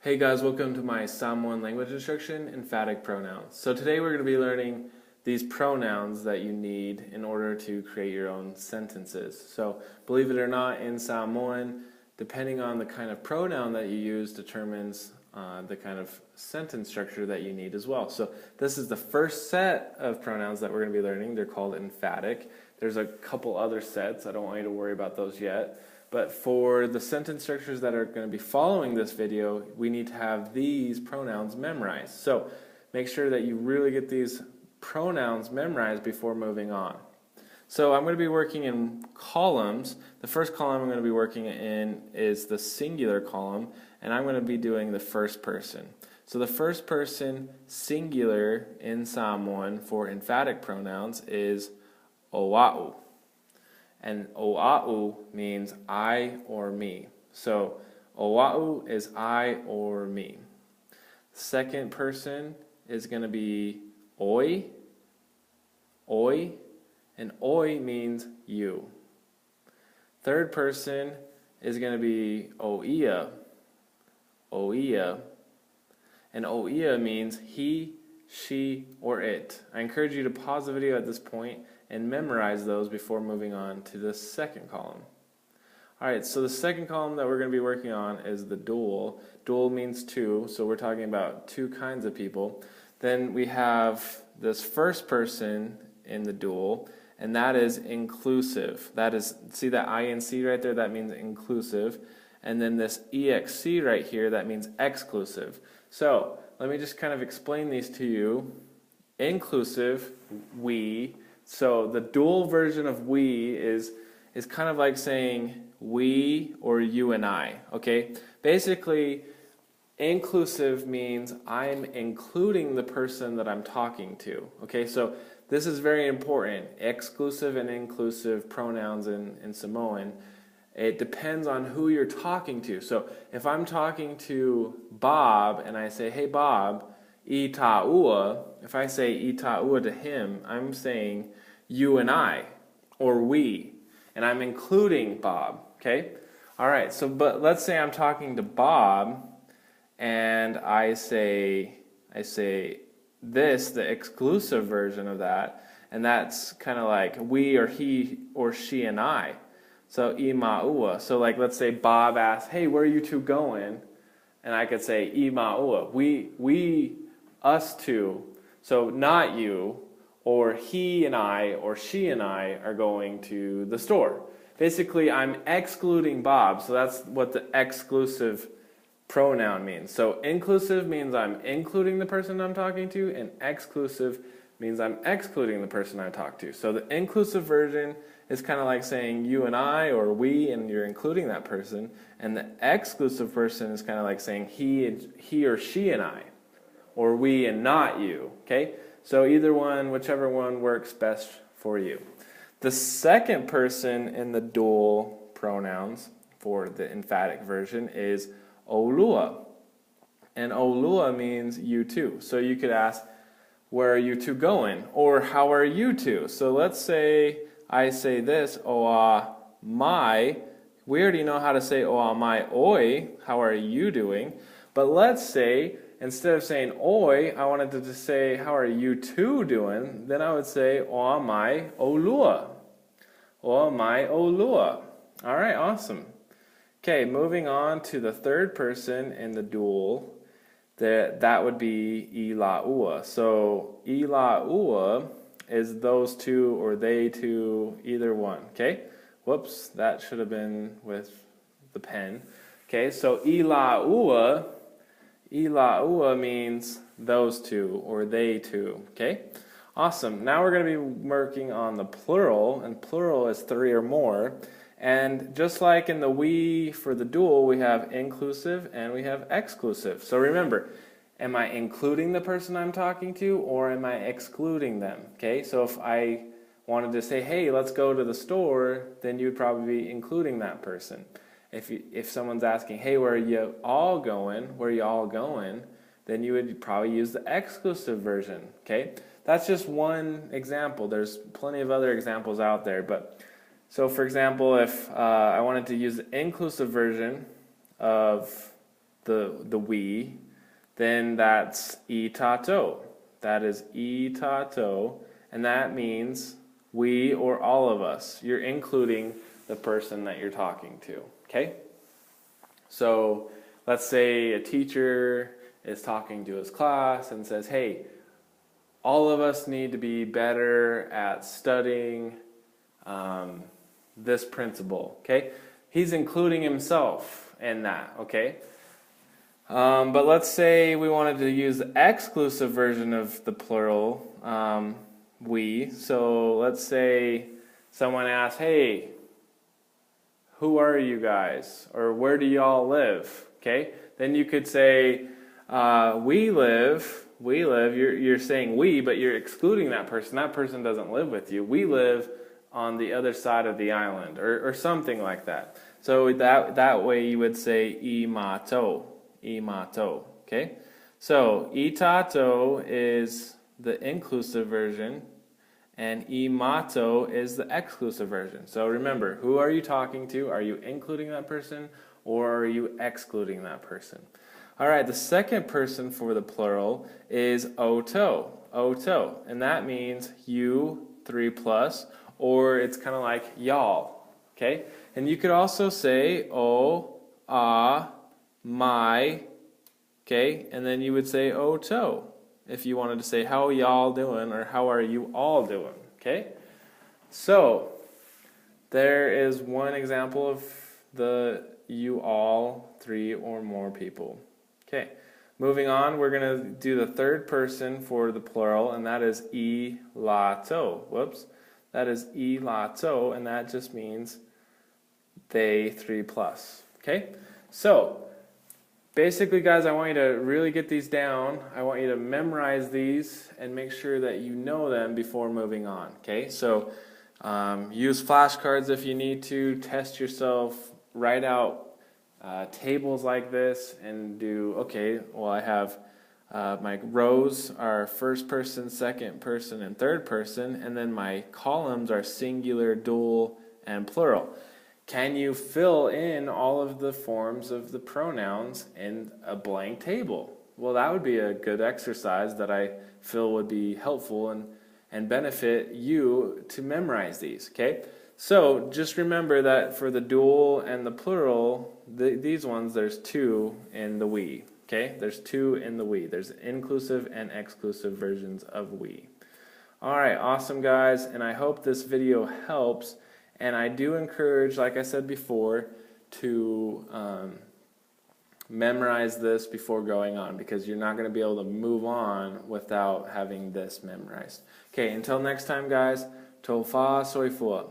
Hey guys, welcome to my Samoan language instruction, emphatic pronouns. So today we're going to be learning these pronouns that you need in order to create your own sentences. So believe it or not, in Samoan, depending on the kind of pronoun that you use determines the kind of sentence structure that you need as well. So this is the first set of pronouns that we're going to be learning. They're called emphatic. There's a couple other sets. I don't want you to worry about those yet. But for the sentence structures that are going to be following this video, we need to have these pronouns memorized. So make sure that you really get these pronouns memorized before moving on. So I'm going to be working in columns. The first column I'm going to be working in is the singular column, and I'm going to be doing the first person. So the first person singular in Samoan for emphatic pronouns is oa'u. And oa'u means I or me. So oa'u is I or me. Second person is going to be oi. Oi. And oi means you. Third person is going to be oia. Oia. And oia means he, she, or it. I encourage you to pause the video at this point and memorize those before moving on to the second column. Alright, so the second column that we're going to be working on is the Dool. Dool means two, so we're talking about two kinds of people. Then we have this first person in the Dool, and that is inclusive. That is, see that INC right there? That means inclusive. And then this EXC right here, that means exclusive. So, let me just kind of explain these to you. Inclusive, we. So the Dool version of we is kind of like saying we or you and I, okay? Basically, inclusive means I'm including the person that I'm talking to, okay? So this is very important. Exclusive and inclusive pronouns in Samoan, it depends on who you're talking to. So if I'm talking to Bob and I say, hey Bob, I ta'ua, if I say I ta'ua to him, I'm saying you and I, or we, and I'm including Bob, okay? Alright, so but let's say I'm talking to Bob, and I say this, the exclusive version of that, and that's kind of like we or he or she and I. So I ma'ua. So like let's say Bob asks, hey, where are you two going? And I could say I ma'ua. We, us two, so not you, or he and I, or she and I are going to the store. Basically, I'm excluding Bob, so that's what the exclusive pronoun means. So inclusive means I'm including the person I'm talking to, and exclusive means I'm excluding the person I talk to. So the inclusive version is kind of like saying you and I, or we, and you're including that person, and the exclusive person is kind of like saying he or she and I, or we and not you, okay? So either one, whichever one works best for you. The second person in the Dool pronouns for the emphatic version is olua. And olua means you two. So you could ask, where are you two going? Or how are you two? So let's say I say this, oa mai. We already know how to say oa mai oi, how are you doing? But let's say instead of saying oi, I wanted to just say, how are you two doing? Then I would say, oa mai olua. Oa mai olua. All right, awesome. Okay, moving on to the third person in the Dool, that would be I la'ua. So I la'ua is those two or they two, either one. Okay, whoops, that should have been with the pen. Okay, so I la'ua means those two or they two, okay? Awesome. Now we're going to be working on the plural, and plural is three or more. And just like in the we for the Dool, we have inclusive and we have exclusive. So remember, am I including the person I'm talking to or am I excluding them? Okay, so if I wanted to say, hey, let's go to the store, then you'd probably be including that person. If someone's asking, hey, where are you all going? Where are you all going? Then you would probably use the exclusive version. Okay, that's just one example. There's plenty of other examples out there. But so, for example, if I wanted to use the inclusive version of the we, then that's I tato. That is I tato, and that means we or all of us. You're including the person that you're talking to, okay? So let's say a teacher is talking to his class and says, hey, all of us need to be better at studying this principle, okay? He's including himself in that, okay? But let's say we wanted to use the exclusive version of the plural, we. So let's say someone asks, hey, who are you guys? Or where do y'all live? Okay? Then you could say, we live. You're saying we, but you're excluding that person. That person doesn't live with you. We live on the other side of the island, or something like that. So that way you would say I mato. Okay? So I tato is the inclusive version, and I mato is the exclusive version. So remember, who are you talking to? Are you including that person, or are you excluding that person? All right, the second person for the plural is oto, and that means you, 3+, or it's kind of like y'all, okay? And you could also say o, my, okay? And then you would say oto if you wanted to say how y'all doing or how are you all doing, okay? So there is one example of the you all, 3 or more people. Okay, moving on, we're going to do the third person for the plural, and that is I lato. Whoops. That is I lato, and that just means they, 3+. Okay, so basically, guys, I want you to really get these down. I want you to memorize these and make sure that you know them before moving on. Okay, so use flashcards if you need to. Test yourself. Write out tables like this and do, okay, well, I have my rows are first person, second person, and third person, and then my columns are singular, dual, and plural. Can you fill in all of the forms of the pronouns in a blank table? Well, that would be a good exercise that I feel would be helpful and benefit you to memorize these, okay? So just remember that for the dual and the plural, these ones, there's 2 in the we, okay? There's 2 in the we. There's inclusive and exclusive versions of we. All right, awesome, guys, and I hope this video helps. And I do encourage, like I said before, to memorize this before going on, because you're not going to be able to move on without having this memorized. Okay, until next time, guys, tol fa soi fua.